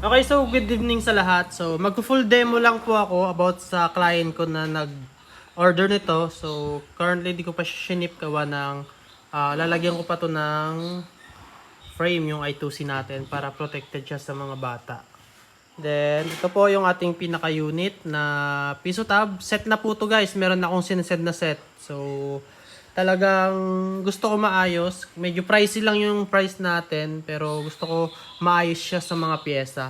Okay, so good evening sa lahat. So mag-full demo lang po ako about sa client ko na nag-order nito. So currently di ko pa siya shinip gawa ng lalagyan ko pa to ng frame yung I2C natin para protected siya sa mga bata. Then ito po yung ating pinaka-unit na piso tab. Set na po to guys. Meron na akong sinesend na set. So talagang gusto ko maayos. Medyo pricey lang yung price natin pero gusto ko maayos siya sa mga pyesa.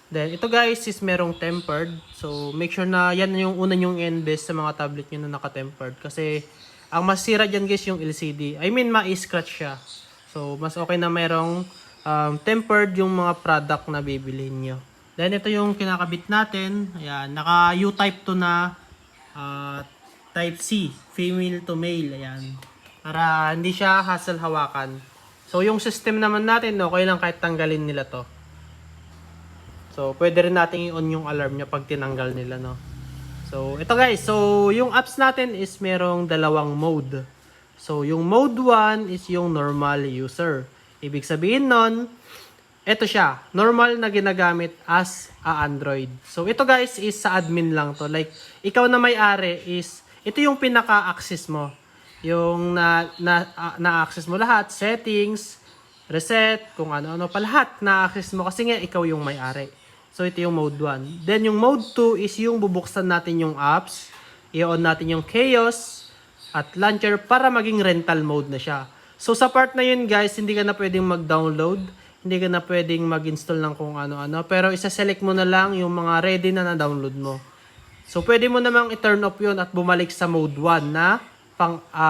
Then ito guys is merong tempered. So make sure na yan yung una yung NBES sa mga tablet nyo na naka-tempered. Kasi ang masira dyan guys yung LCD. I mean ma-scratch siya. So mas okay na merong tempered yung mga product na bibilhin nyo. Then ito yung kinakabit natin. Ayan, naka U-type to na type C, female to male. Ayan. Para hindi siya hassle hawakan. So yung system naman natin, okay lang kahit tanggalin nila to. So pwede rin natin i-on yung alarm niya pag tinanggal nila, no. So ito guys, so yung apps natin is merong dalawang mode. So yung mode 1 is yung normal user. Ibig sabihin nun, ito siya, normal na ginagamit as a Android. So ito guys is sa admin lang to. Like ikaw na may-ari is ito yung pinaka-access mo. Yung na-access mo lahat, settings, reset, kung ano-ano pa lahat na-access mo kasi nga ikaw yung may-ari. So ito yung mode 1. Then yung mode 2 is yung bubuksan natin yung apps, i-on natin yung chaos at launcher para maging rental mode na siya. So sa part na yun guys, hindi ka na pwedeng mag-download. Hindi ka na pwedeng mag-install ng kung ano-ano. Pero isa-select mo na lang yung mga ready na na-download mo. So, pwede mo namang i-turn off yun at bumalik sa mode 1 na,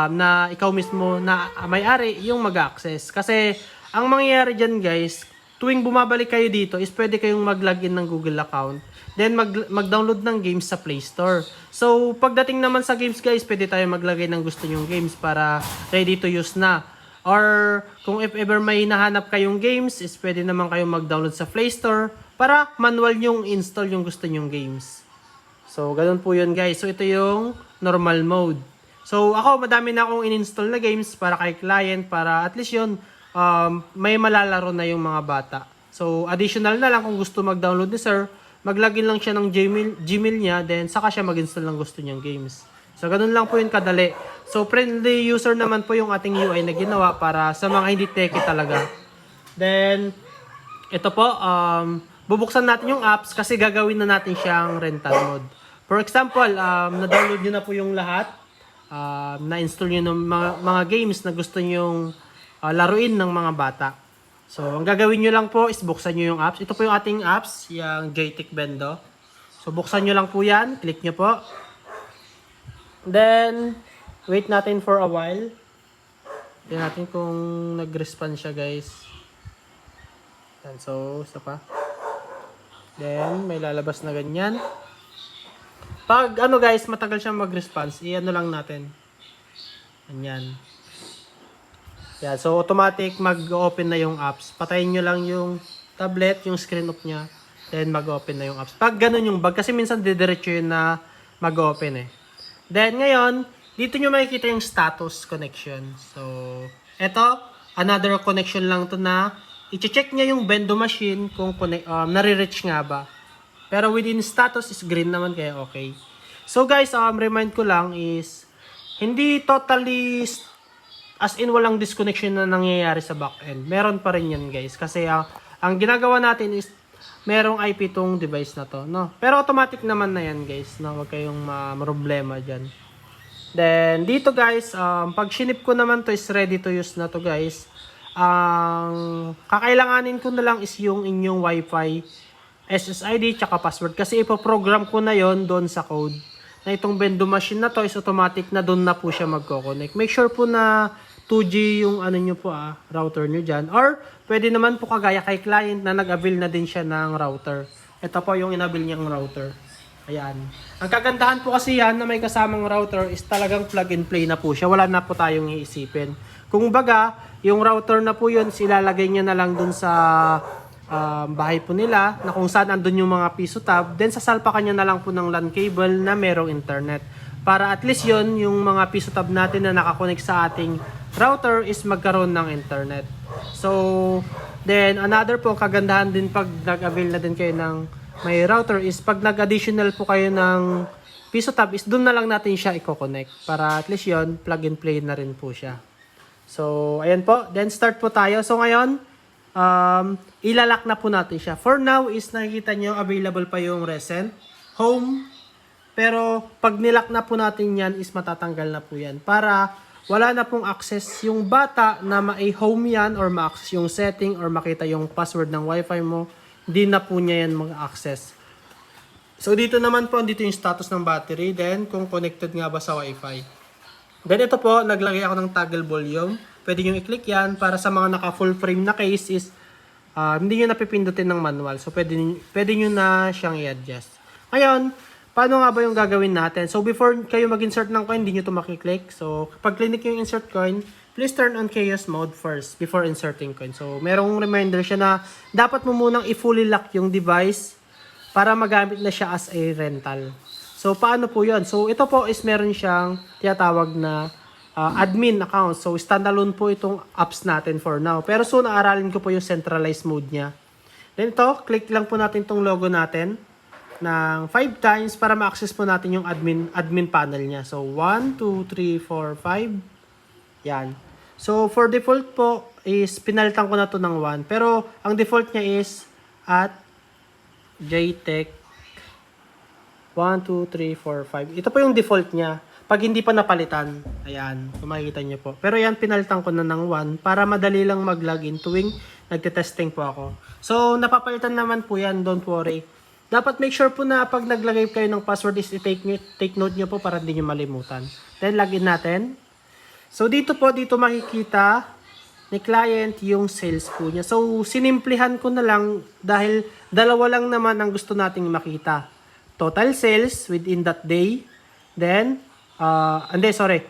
na ikaw mismo na may-ari yung mag-access. Kasi, ang mangyayari dyan guys, tuwing bumabalik kayo dito is pwede kayong mag-login ng Google account. Then, mag-download ng games sa Play Store. So, pagdating naman sa games guys, pwede tayo maglagay ng gusto nyong games para ready to use na. Or kung if ever may nahanap kayong games, is pwede naman kayong mag-download sa Play Store para manual yung install yung gusto nyong games. So, ganun po yun guys. So, ito yung normal mode. So, ako madami na akong in-install na games para kay client para at least yun, may malalaro na yung mga bata. So, additional na lang kung gusto mag-download ni sir, mag-login lang siya ng Gmail niya, then saka siya mag-install ng gusto niyang games. So, ganun lang po yun kadali. So, friendly user naman po yung ating UI na ginawa para sa mga hindi techie talaga. Then, ito po, bubuksan natin yung apps kasi gagawin na natin siyang rental mode. For example, na-download nyo na po yung lahat. Na-install nyo ng mga games na gusto nyong laruin ng mga bata. So, ang gagawin nyo lang po is buksan nyo yung apps. Ito po yung ating apps, yung JTech Bendo. So, buksan nyo lang po yan. Click nyo po. Then, wait natin for a while. Tignan natin kung nag-respond siya, guys. Yan, so, isa pa. Then, may lalabas na ganyan. Pag, guys, matagal siyang mag-response, i-ano lang natin. Ganyan. Yan, so, automatic mag-open na yung apps. Patayin nyo lang yung tablet, yung screen off niya. Then, mag-open na yung apps. Pag ganun yung bug, kasi minsan didiretso yun na mag-open eh. Then, ngayon, dito nyo makikita yung status connection. So, eto, another connection lang to na i-check niya yung Bendo machine kung nare-reach nga ba. Pero within status is green naman kaya okay. So, guys, remind ko lang is hindi totally as in walang disconnection na nangyayari sa backend. Meron pa rin yan, guys. Kasi ang ginagawa natin is merong IP tong device na to, no? Pero automatic naman na yan, guys, no? Huwag kayong problema dyan. Then, dito, guys, pag sinip ko naman to is ready to use na to, guys. Ang kakailanganin ko na lang is yung inyong Wi-Fi, SSID, tsaka password. Kasi ipoprogram ko na yon doon sa code. Na itong Bendo machine na to is automatic na doon na po siya magko-connect. Make sure po na 2G yung nyo po router nyo dyan. Or, pwede naman po kagaya kay client na nag-avail na din siya ng router. Ito po yung in-avail niyang router. Ayan. Ang kagandahan po kasi yan na may kasamang router is talagang plug and play na po siya. Wala na po tayong iisipin. Kung baga, yung router na po yun, ilalagay niya na lang dun sa bahay po nila na kung saan andun yung mga piso tab. Then, sasalpakan niya na lang po ng LAN cable na merong internet. Para at least yon yung mga piso tab natin na nakakonect sa ating router is magkaroon ng internet. So, Then, another po, kagandahan din pag nag-avail na din kayo ng may router is pag nag-additional po kayo ng Piso Tab is doon na lang natin siya i-connect. Para at least yon plug and play na rin po siya. So, ayan po. Then, start po tayo. So, ngayon, ilalak na po natin siya. For now is nakikita nyo available pa yung recent, home, pero pag nilak na po natin yan is matatanggal na po yan. Para wala na pong access yung bata na ma-home yan or ma-access yung setting or makita yung password ng wifi mo. Hindi na po niya yan mag-access. So dito naman po, dito yung status ng battery. Then kung connected nga ba sa wifi. Then ito po, naglagay ako ng toggle volume. Pwede nyo i-click yan para sa mga naka full frame na case is hindi nyo napipindutin ng manual. So pwede nyo na siyang i-adjust. Ngayon, paano nga ba yung gagawin natin? So before kayo mag-insert ng coin, hindi nyo ito makiklik. So kapag click yung insert coin, please turn on chaos mode first before inserting coin. So merong reminder siya na dapat mo munang i-fully lock yung device para magamit na siya as a rental. So paano po yun? So ito po is meron siyang tinatawag na admin account. So standalone po itong apps natin for now. Pero soon aaralin ko po yung centralized mode niya. Then ito, click lang po natin itong logo natin ng 5 times para ma-access po natin yung admin panel niya. So 1, 2, 3, 4, 5. Yan. So for default po is pinalitan ko na to ng 1. Pero ang default niya is at JTech 1, 2, 3, 4, 5. Ito po yung default niya. Pag hindi pa napalitan, ayan, kung makikita niyo po. Pero yan, pinalitan ko na ng 1 para madali lang mag-login tuwing nagte-testing po ako. So, napapalitan naman po yan, don't worry. Dapat make sure po na pag naglagay kayo ng password is take note nyo po para hindi nyo malimutan. Then, login natin. So, dito makikita ni client yung sales po niya. So, sinimplihan ko na lang dahil dalawa lang naman ang gusto nating makita. Total sales within that day. Then,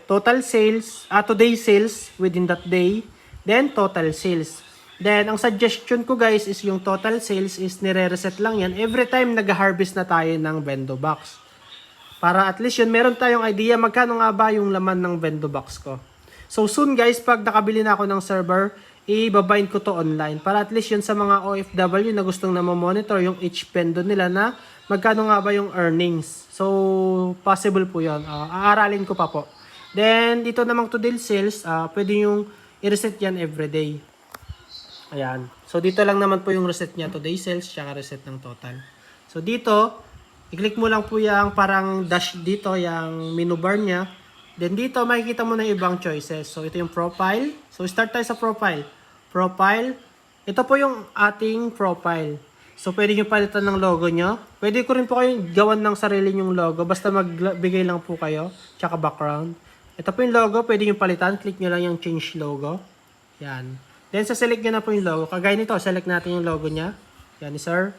total sales, today's sales within that day. Then, total sales. Then, ang suggestion ko guys is yung total sales is nire-reset lang yan every time nag-harvest na tayo ng Vendo box. Para at least yun, meron tayong idea magkano nga ba yung laman ng Vendo box ko. So soon guys, pag nakabili na ako ng server, i-bind ko to online. Para at least yun sa mga OFW na gustong na monitor yung each Vendo nila na magkano nga ba yung earnings. So, possible po yun. Aaralin ko pa po. Then, dito namang today's sales, pwede yung i-reset yan everyday. Ayan. So, dito lang naman po yung reset niya. Today's sales, tsaka reset ng total. So, dito, i-click mo lang po yung parang dash dito, yung menu bar niya. Then, dito, makikita mo na ibang choices. So, ito yung profile. So, start tayo sa profile. Profile. Ito po yung ating profile. So, pwede nyo palitan ng logo nyo. Pwede ko rin po kayong gawan ng sarili nyong logo. Basta magbigay lang po kayo. Tsaka background. Ito po yung logo. Pwede nyo palitan. Click nyo lang yung change logo. Yan. Then, sa-select nyo na po yung logo. Kagaya nito, select natin yung logo nya. Yan, sir.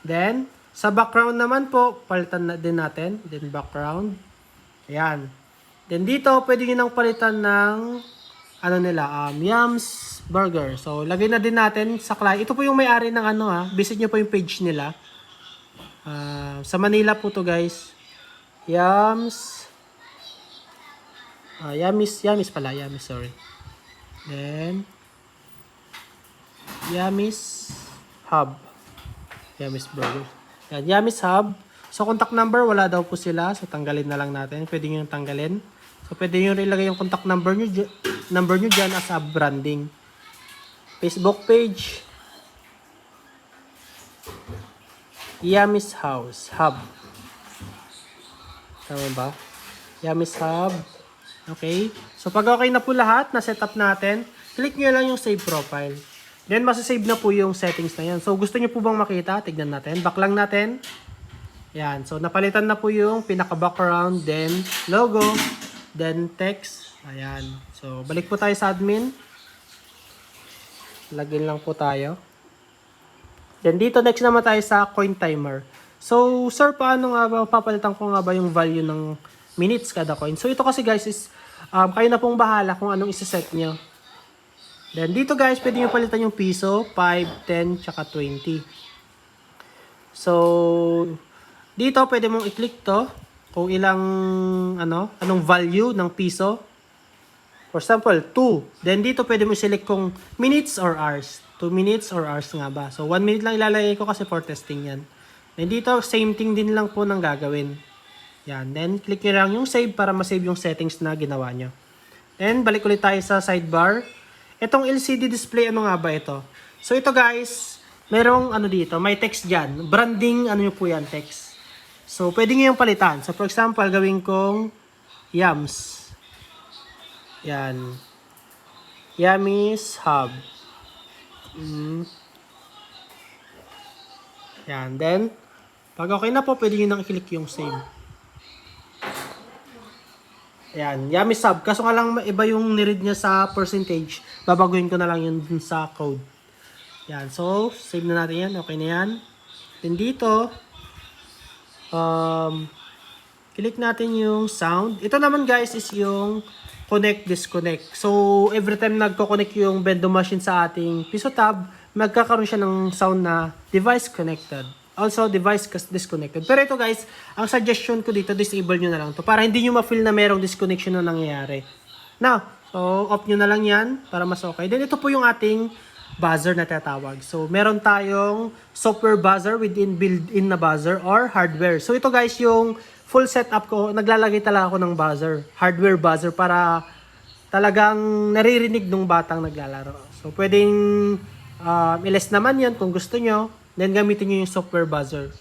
Then, sa background naman po, palitan na din natin. Then, background. Ayan. Then, dito, pwede nyo nang palitan ng Yums Burger. So, lagay na din natin sa client. Ito po yung may-ari ng visit nyo po yung page nila. Sa Manila po to guys. Yums. Yummies pala. Yummies, sorry. Then, Yummies Hub. Yummies Burger. Yan, Yummies Hub. So, contact number, wala daw po sila. So, tanggalin na lang natin. Pwede nyo yung tanggalin. So, pwede nyo ilagay yung contact number nyo dyan as a branding. Facebook page. Yummies House. Hub. Tama ba? Yummies Hub. Okay. So, pag okay na po lahat, na-set up natin, click nyo lang yung save profile. Then, masasave na po yung settings na yan. So, gusto nyo po bang makita? Tignan natin. Back lang natin. Yan. So, napalitan na po yung pinaka-background, then logo, then text. Ayan. So, balik po tayo sa admin. Lagin lang po tayo. Then, dito next naman tayo sa coin timer. So, sir, paano nga ba, papalitan ko nga ba yung value ng minutes kada coin? So, ito kasi guys is, kayo na pong bahala kung anong isa-set nyo. Then, dito guys, pwede nyo palitan yung piso, 5, 10, tsaka 20. So, dito, pwede mong i-click to kung ilang, anong value ng piso. For example, 2. Then, dito pwede mo select kung minutes or hours. 2 minutes or hours nga ba. So 1 minute lang ilalagay ko kasi for testing yan. Then dito, same thing din lang po nang gagawin. Yan. Then click nyo lang yung save para masave yung settings na ginawa nyo. Then balik ulit tayo sa sidebar. Itong LCD display, ano nga ba ito? So ito guys, merong ano dito, may text dyan. Branding, ano nyo po yan, text. So pwede nyo yung palitan. So for example, gawin kong Yams. Yan. Yummies Hub. Yan. Then, pag okay na po, pwede nyo nang i-click yung save. Yan. Yummies Hub. Kaso nga lang iba yung niread niya sa percentage. Babaguhin ko na lang yun sa code. Yan. So, save na natin yan. Okay na yan. Then dito, click natin yung sound. Ito naman guys is yung connect, disconnect. So, every time nagko-connect yung Bendo machine sa ating Piso Tab, magkakaroon siya ng sound na device connected. Also, device disconnected. Pero ito guys, ang suggestion ko dito, disable nyo na lang to para hindi nyo ma-feel na merong disconnection na nangyayari. Now, so, off nyo na lang yan para mas okay. Then, ito po yung ating buzzer na tatawag. So, meron tayong software buzzer within built-in na buzzer or hardware. So, ito guys, yung full setup ko, naglalagay talaga ako ng buzzer. Hardware buzzer para talagang naririnig ng batang naglalaro. So, pwedeng iles naman yan kung gusto nyo. Then, gamitin nyo yung software buzzer.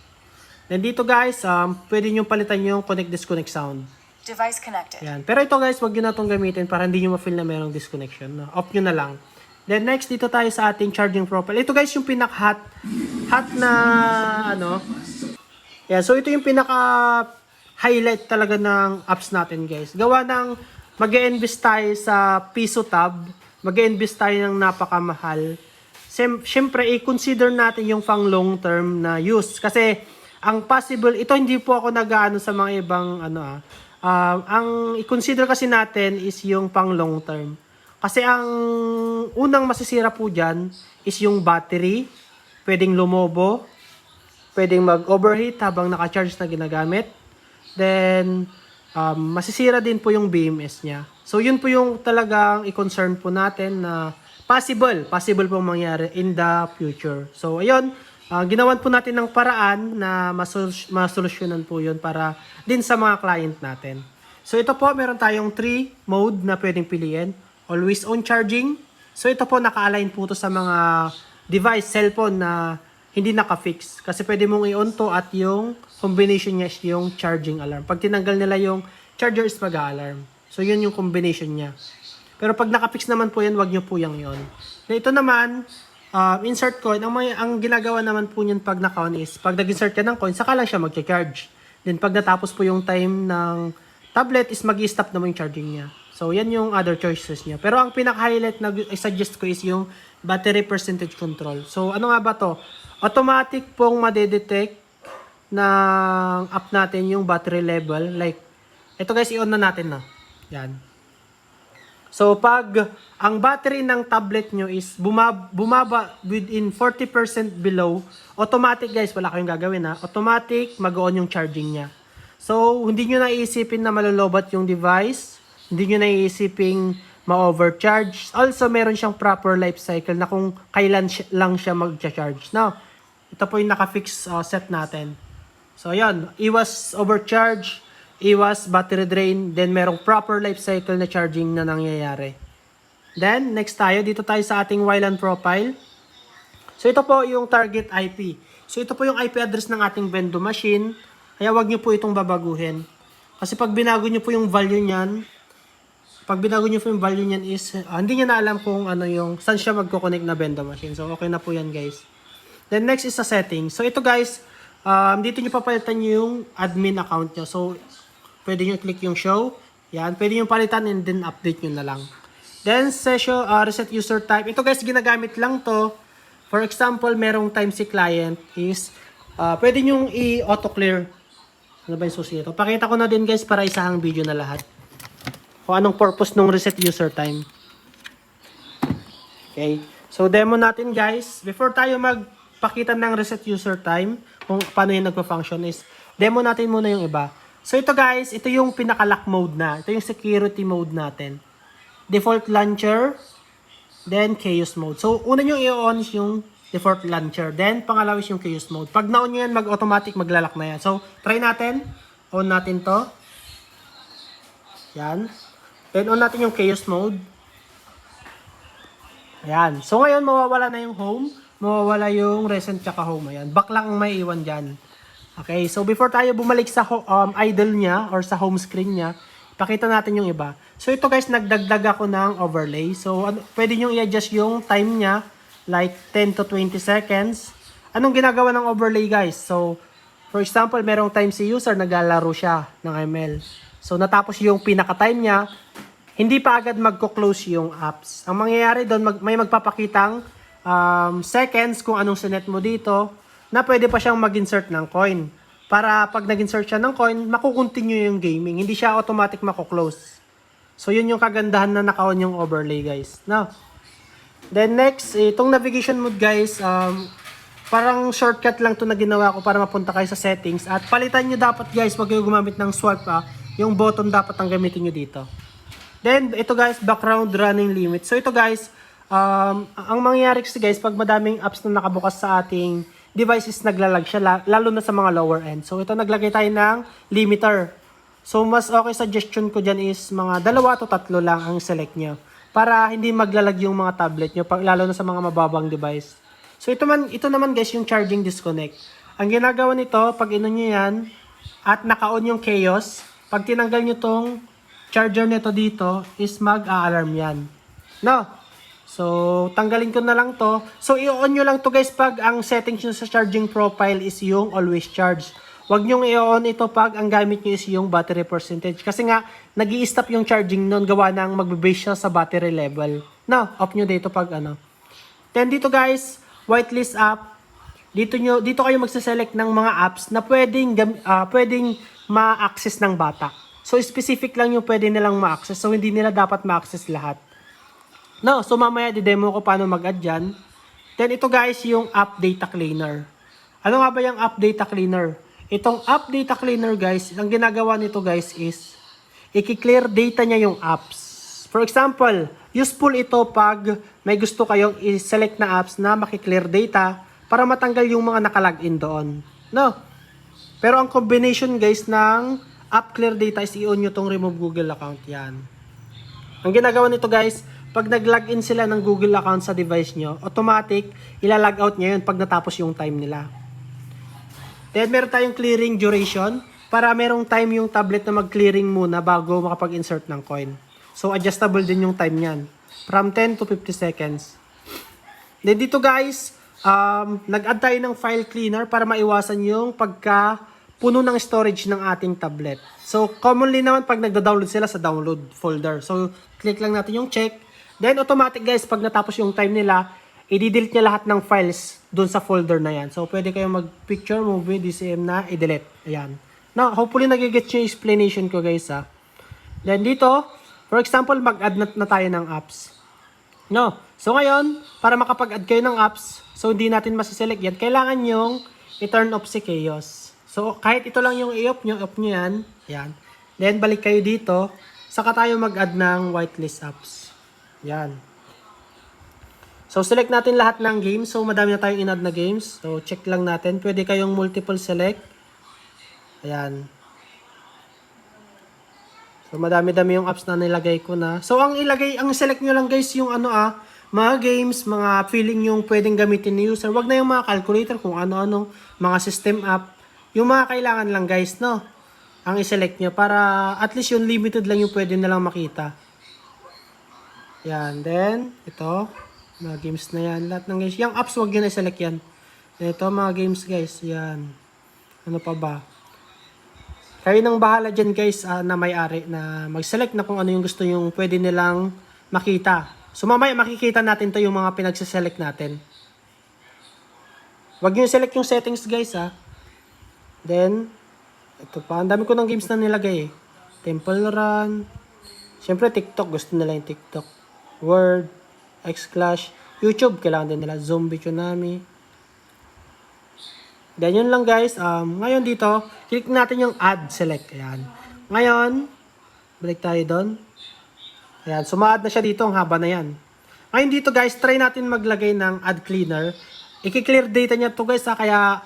Then, dito guys, pwede nyo palitan yung connect-disconnect sound. Device connected. Yan. Pero ito guys, wag nyo na itong gamitin para hindi nyo ma-feel na mayroong disconnection. No? Off nyo na lang. Then, next, dito tayo sa ating charging profile. Ito guys, yung pinaka-hot na, ano. Yeah, so, ito yung pinaka-highlight talaga ng apps natin guys. Gawa ng mag-e-invest tayo sa Piso Tab. Mag-e-invest tayo ng napakamahal. Siyempre, i-consider natin yung pang long term na use. Kasi, ang possible, ito hindi po ako nag-aano sa mga ibang, ang i-consider kasi natin is yung pang long term. Kasi ang unang masisira po dyan is yung battery. Pwedeng lumobo. Pwedeng mag-overheat habang naka-charge na ginagamit. Then, masisira din po yung BMS niya. So, yun po yung talagang i-concern po natin na possible pong mangyari in the future. So, ayun, ginawan po natin ng paraan na masolusyonan po yun para din sa mga client natin. So, ito po, meron tayong 3 mode na pwedeng piliin. Always on charging. So, ito po, naka-align po to sa mga device, cellphone na hindi naka-fix. Kasi pwede mong i-on to at yung combination niya is yung charging alarm. Pag tinanggal nila yung charger is mag-alarm. So, yun yung combination niya. Pero pag naka-fix naman po yan, wag nyo po yung yun. Ito naman, insert coin. Ang ginagawa naman po yun pag naka-on is, pag nag-insert ka ng coin, saka lang siya mag-charge. Then pag natapos po yung time ng tablet is mag-stop naman yung charging niya. So, yan yung other choices niya. Pero ang pinaka-highlight na i-suggest ko is yung battery percentage control. So, ano nga ba to? Automatic pong madedetect ng app natin yung battery level. Like, ito guys, i-on na natin na. Yan. So, pag ang battery ng tablet nyo is bumaba within 40% below, automatic guys, wala kayong gagawin ha. Automatic, mag-on yung charging niya. So, hindi nyo naiisipin na malolobat yung device. Hindi nyo naiisipin ma-overcharge. Also, meron siyang proper life cycle na kung kailan lang siya mag-charge. Now, ito po yung naka-fix set natin. So, ayan. Iwas overcharge. Iwas battery drain. Then, merong proper life cycle na charging na nangyayari. Then, next tayo. Dito tayo sa ating WLAN profile. So, ito po yung target IP. So, ito po yung IP address ng ating Bendo machine. Kaya, wag nyo po itong babaguhin. Kasi pag binago nyo po yung value niyan, is, hindi nyo na alam kung ano yung, saan siya magko-connect na Bendo machine. So, okay na po yan, guys. Then, next is sa settings. So, ito, guys, dito nyo papalitan yung admin account nyo. So, pwede nyo click yung show. Yan. Pwede nyo palitan and then update nyo na lang. Then, session, reset user type. Ito, guys, ginagamit lang to. For example, merong time si client is, pwede nyo i-auto-clear. Ano ba yung susi ito? Pakita ko na din, guys, para isahang video na lahat. Kung anong purpose ng reset user time. Okay. So, demo natin, guys. Before tayo magpakita ng reset user time, kung paano yung nagpa-function is, demo natin muna yung iba. So, ito, guys, ito yung pinaka-lock mode na. Ito yung security mode natin. Default launcher. then chaos mode. So, una nyo i-on is yung default launcher. Then, pangalawa is yung chaos mode. Pag na-on nyo yan, mag-automatic maglalak na yan. So, try natin. On natin to. Yan. Then, on natin yung chaos mode. Ayan. So, ngayon, mawawala na yung home. Mawawala yung recent tsaka home. Ayan. Back lang ang may iwan dyan. Okay. So, before tayo bumalik sa idle niya or sa home screen niya, pakita natin yung iba. So, ito guys, nagdagdag ako ng overlay. So, pwede nyo i-adjust yung time niya, like 10 to 20 seconds. Anong ginagawa ng overlay guys? So, for example, merong time si user, naglalaro siya ng ML. So, natapos yung pinaka-time niya, hindi pa agad magko-close yung apps. Ang mangyayari doon, may magpapakitang seconds kung anong sinet mo dito, na pwede pa siyang mag-insert ng coin. Para pag nag-insert siya ng coin, makukontinue yung gaming. Hindi siya automatic mako-close. So, yun yung kagandahan na naka-on yung overlay, guys. Now, then next, itong navigation mode, guys, parang shortcut lang to na ginawa ko para mapunta kayo sa settings. At palitan nyo dapat, guys, wag kayo gumamit ng swipe, yung button dapat ang gamitin nyo dito. Then, ito, guys, background running limit. So, ito, guys, ang mangyayari kasi, guys, pag madaming apps na nakabukas sa ating devices, naglalag siya, lalo na sa mga lower end. So, ito naglagay tayo ng limiter. So, mas okay suggestion ko dyan is mga 2 to 3 lang ang select nyo. Para hindi maglalag yung mga tablet nyo, lalo na sa mga mababang device. So, ito naman guys, yung charging disconnect. Ang ginagawa nito, pag ino nyo yan, at naka-on yung chaos, pag tinanggal nyo tong charger nito dito, is mag-a-alarm yan. No? So, tanggalin ko na lang to. So, i-on nyo lang to guys pag ang settings nyo sa charging profile is yung always charge. Huwag nyo i-on ito pag ang gamit nyo is yung battery percentage. Kasi nga, nag-i-stop yung charging nun gawa ng magbe-base siya sa battery level. No, off nyo dito pag ano. Then dito guys, whitelist app. Dito kayo magse-select ng mga apps na pwedeng ma-access ng bata. So, specific lang yung pwede nilang ma-access. So, hindi nila dapat ma-access lahat. No, so mamaya di-demo ko paano mag-add dyan. Then ito guys, yung app data cleaner. Ano nga ba yung app data cleaner? Itong app data cleaner guys, ang ginagawa nito guys is i-clear data niya yung apps. For example, useful ito pag may gusto kayong i-select na apps na maki-clear data para matanggal yung mga nakalagin doon. No? Pero ang combination guys ng app clear data is i-on nyo tong remove Google account. Yan. Ang ginagawa nito guys, pag nag-login sila ng Google account sa device nyo, automatic, ilalog out nyo yun pag natapos yung time nila. Then, meron tayong clearing duration para merong time yung tablet na mag-clearing muna bago makapag-insert ng coin. So, adjustable din yung time nyan. From 10 to 50 seconds. Then, dito guys, nag-add tayo ng file cleaner para maiwasan yung puno ng storage ng ating tablet. So, commonly naman pag nagda-download sila sa download folder. So, click lang natin yung check. Then, automatic guys, pag natapos yung time nila, i-delete niya lahat ng files dun sa folder na yan. So, pwede kayong mag-picture, movie, DCM na, i-delete. Ayan. Now, hopefully nagigets yung explanation ko guys ha. Then, dito, for example, mag-add na tayo ng apps. No. So, ngayon, para makapag-add kayo ng apps, so hindi natin masiselect yan, kailangan yung i-turn off si chaos. So, kahit ito lang yung i-off nyo yan. Ayan. Then, balik kayo dito, saka tayo mag-add ng whitelist apps. Yan. So, select natin lahat ng games. So, madami na tayong in-add na games. So, check lang natin. Pwede kayong multiple select. Ayan. So, madami-dami yung apps na nilagay ko na. So, ang select nyo lang guys yung mga games, mga feeling yung pwedeng gamitin ni user. Wag na yung mga calculator kung ano-ano, mga system app. Yung mga kailangan lang guys, no? Ang i-select nyo para at least yung limited lang yung pwede nalang makita. Yan. Then, ito. Mga games na yan. Lahat ng games. Yung apps, wag yun i-select yan. Ito, mga games guys. Yan. Ano pa ba? Kayo nang bahala dyan guys na may-ari na mag-select na kung ano yung gusto yung pwede nilang makita. So, mamaya makikita natin to yung mga pinagsiselect natin. Wag nyo select yung settings guys Then, ito pa. Ang dami ko ng games na nilagay Temple Run. Siyempre, TikTok. Gusto nila yung TikTok. Word, Xclash, YouTube, kailangan din nila, Zombie Tsunami. Then yun lang guys, ngayon dito, click natin yung add select, ayan. Ngayon, balik tayo doon. Ayan, sumaad na siya dito, ang haba na yan. Ngayon dito guys, try natin maglagay ng add cleaner. I-clear data niya to guys kaya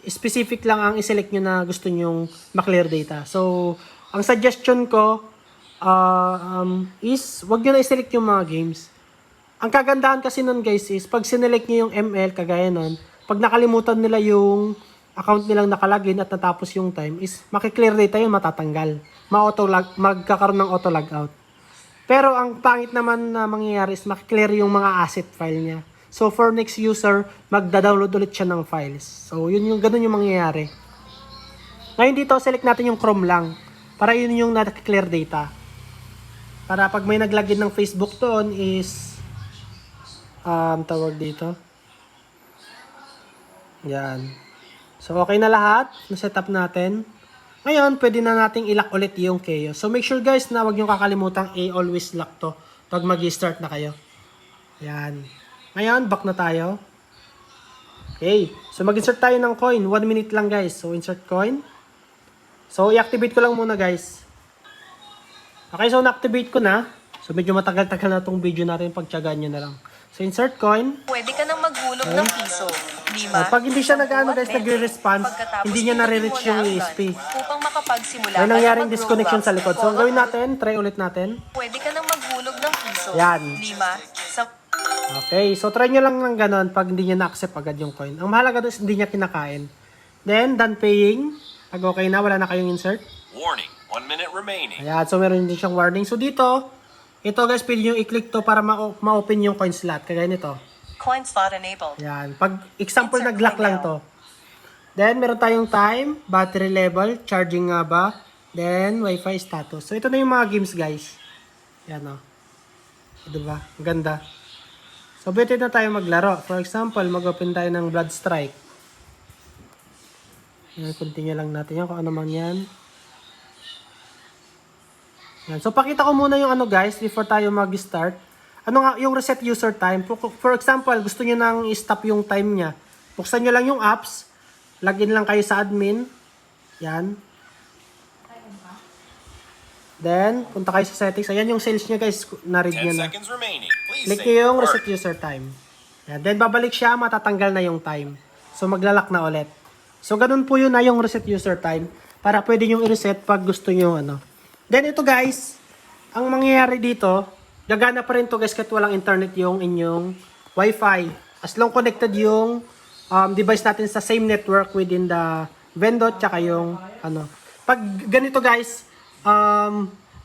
specific lang ang i-select nyo na gusto nyong ma-clear data. So, ang suggestion ko is wag nyo na i-select yung mga games. Ang kagandahan kasi nun guys is pag sinelect nyo yung ML kagaya nun, pag nakalimutan nila yung account nilang nakalagin at natapos yung time is makiklear data yun, matatanggal. Magkakaroon ng auto logout. Pero ang pangit naman na mangyayari is makiklear yung mga asset file niya. So for next user, magda-download ulit siya ng files. So ganun yung mangyayari. Ngayon dito, select natin yung Chrome lang. Para yun yung nakiklear data. Para pag may naglagin ng Facebook doon is tawag dito. Yan. So okay na lahat. Na-setup natin. Ngayon, pwede na nating i-lock ulit yung chaos. So, make sure guys na huwag nyo kakalimutang always lock to pag mag-start na kayo. Ayan. Ngayon, back na tayo. Okay. So, mag-insert tayo ng coin. 1 minute lang guys. So, insert coin. So, i-activate ko lang muna guys. Okay, so na-activate ko na. So, medyo matagal-tagal na itong video natin. Pagtyagaan nyo na lang. So, insert coin. Pwede ka nang maghulog ng piso. 5. Pag hindi siya guys, nagre-response, hindi niya nare-reach yung ESP. Upang makapagsimula May nangyaring disconnection sa likod. So, ang gawin natin, try ulit natin. Pwede ka nang maghulog ng piso. Yan. 5. Okay, so try nyo lang ng ganon pag hindi niya na-accept agad yung coin. Ang mahalaga doon is hindi niya kinakain. Then, done paying. Pag okay na, wala na kayong insert. Warning, 1 minute remaining. Ayan, so meron din siyang warning. So dito, ito guys, pwede nyo i-click to para ma-open yung coin slot. Kagaya nito. Coin slot enabled. Ayan, pag example nag-lock lang to. Then, meron tayong time, battery level, charging nga ba, then Wi-Fi status. So ito na yung mga games guys. Ayan o. Diba? Ang ganda. So, pwede na tayo maglaro. For example, mag-open tayo ng Blood Strike. Yan, continue lang natin yan kung ano man yan. Yan. So, pakita ko muna yung ano guys before tayo mag-start. Ano nga yung reset user time. For example, gusto nyo nang i-stop yung time niya. Buksan nyo lang yung apps. Login lang kayo sa admin. Yan. Then, punta kayo sa settings. Ayan yung sales niya guys. Na-read 10 niya na. seconds remaining. Please Click save nyo yung your reset party. user time. Yan. Then, babalik siya. Matatanggal na yung time. So, maglalak na ulit. So, ganun po yun na yung reset user time. Para pwede nyo i-reset pag gusto nyo ano. Then, ito guys. Ang mangyayari dito, gagana pa rin to guys kahit walang internet yung inyong Wi-Fi. As long connected yung device natin sa same network within the vendor tsaka yung ano. Pag ganito guys,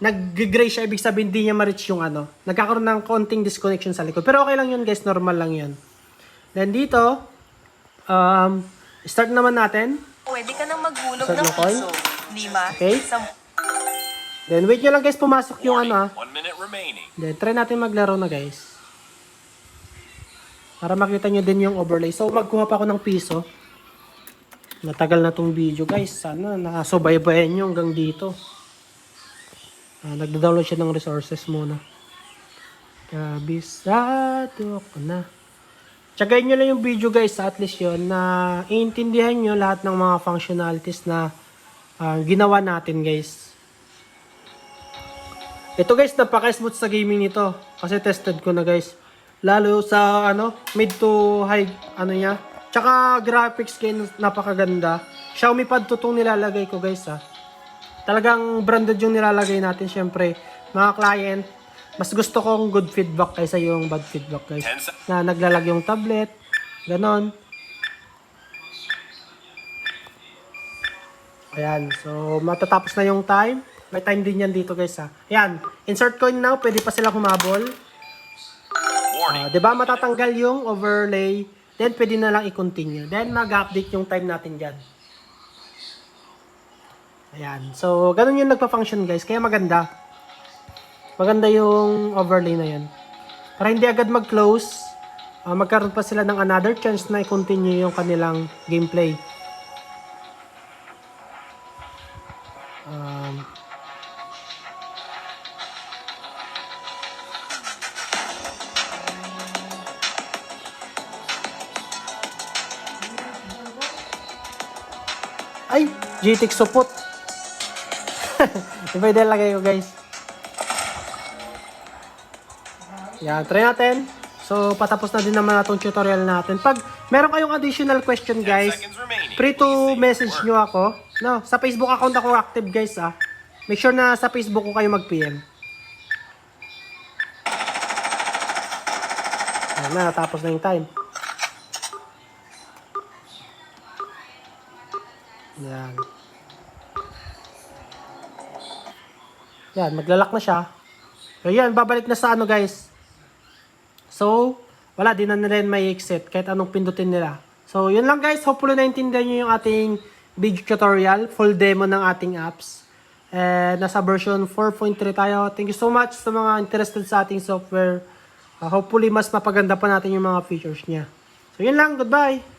nag-gray siya, ibig sabihin hindi niya ma-reach yung ano. Nagkakaroon ng konting disconnection sa likod. Pero okay lang yun guys, normal lang yun. Then dito, start naman natin. Pwede ka nang maghulog Start ng mo, coin. piso. 5. Okay. Then wait nyo lang guys, pumasok yung ano. Warning, 1 minute remaining. Then try natin maglaro na guys. Para makita nyo din yung overlay. So magkuha pa ako ng piso. Matagal na tong video guys. Sana nakasubaybayan nyo hanggang dito. Nagda-download siya ng resources muna. Kabisado ko na. Tsagayin nyo lang yung video guys. At least yun na iintindihan nyo lahat ng mga functionalities na ginawa natin guys. Ito guys, napaka-smooth sa gaming nito. Kasi tested ko na guys. Lalo sa mid to high niya. Tsaka graphics game napakaganda. Xiaomi Pad 2 itong nilalagay ko guys Talagang branded yung nilalagay natin syempre. Mga client, mas gusto kong good feedback kaysa yung bad feedback guys. Na naglalag yung tablet. Ganon. Ayan. So, matatapos na yung time. May time din yan dito guys Ayan. Insert coin now. Pwede pa sila humabol. Diba matatanggal yung overlay. Then, pwede na lang i-continue. Then, mag-update yung time natin dyan. Ayan. So, ganun yung nagpa-function guys. Kaya maganda. Maganda yung overlay na yan. Para hindi agad mag-close, magkaroon pa sila ng another chance na i-continue yung kanilang gameplay. Ay, GTX support. Iba yung lagay ko guys. Yan, try natin. So, patapos na din naman na itong tutorial natin. Pag meron kayong additional question, 10 guys, seconds remaining. free to Please say message your nyo ako. No, sa Facebook account ako active, guys, ah. Make sure na sa Facebook ko kayo mag-PM. Ayan na, tapos na yung time. Yan. Yan, maglalak na siya. So, yan, babalik na sa ano, guys. So, wala, di na nila may exit kahit anong pindutin nila. So, yun lang, guys. Hopefully, naintindihan nyo yung ating video tutorial, full demo ng ating apps. Nasa version 4.3 tayo. Thank you so much sa mga interested sa ating software. Hopefully, mas mapaganda pa natin yung mga features niya. So, yun lang. Goodbye!